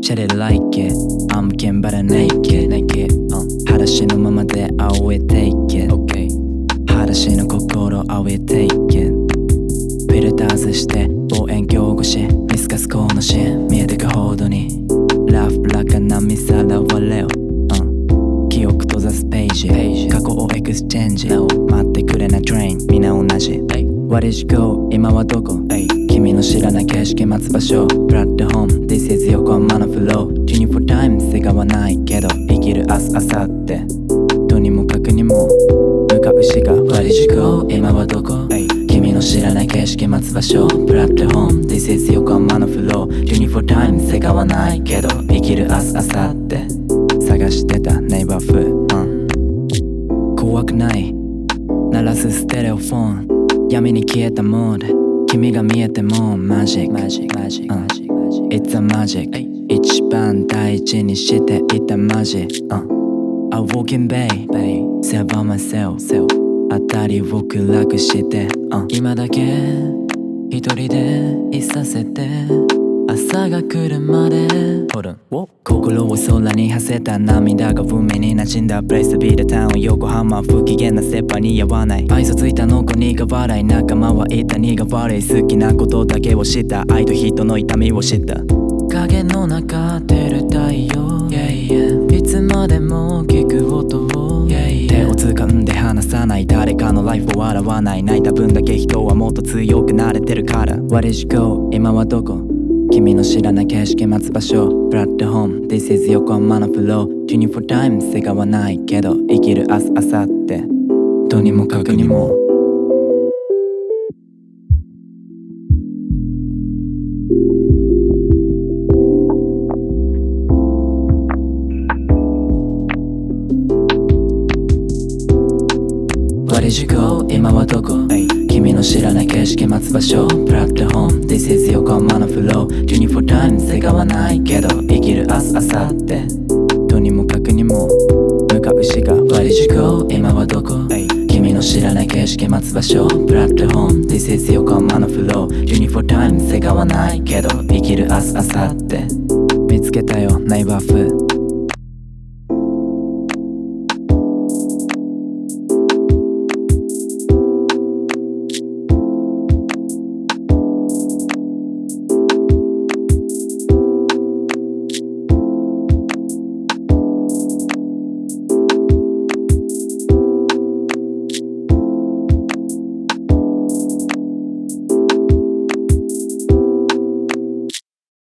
Chat it like it I'm can but I naked裸足のままで I will take it裸足の心 I will take it フィルターズして望遠鏡越し見透かすこのシーン見えてくほどにラフブラックな見さらわれよ記憶閉ざすページ過去をエクスチェンジ待ってくれなトレイン皆同じ What is you go 今はどこ君の知らない景色待つ場所プラットホーム This is 横浜のフロー24 times 世界はないけど生きる明日明後日とにもかくにも向かうしが What is you go 今はどこ君の知らない景色待つ場所プラットホーム This is 横浜のフロー24 times 世界はないけど生きる明日明後日探してたネイバーフ怖くない鳴らすステレオフォン闇に消えたモード君が見えてもマジック It's a magic 一番大事にしていたマジI walk in bay Say about myself 当たりを暗くして今だけ一人でいさせて朝が来るまで心を空に馳せた涙が海に馴染んだ Place to be the town 横浜不機嫌なセパに合わない愛想ついたの子苦笑い仲間はいた苦悪い好きなことだけを知った愛と人の痛みを知った影の中出る太陽、いつまでも聞く音を、手を掴んで離さない誰かのライフを笑わない泣いた分だけ人はもっと強くなれてるから What is you go 今はどこ君の知らない景色待つ場所プラットホーム This is 横浜のフロー24 times 世界はないけど生きる明日明後日とにもかくにもWhat is you go 今はどこ君の知らない景色待つ場所プラットホーム This is 横浜のフロー24 times 世界はないけど生きる明日明後日とにもかくにも向かうしが What is you go 今はどこ君の知らない景色待つ場所プラットホーム This is 横浜のフロー24 times 世界はないけど生きる明日明後日見つけたよネイバーフ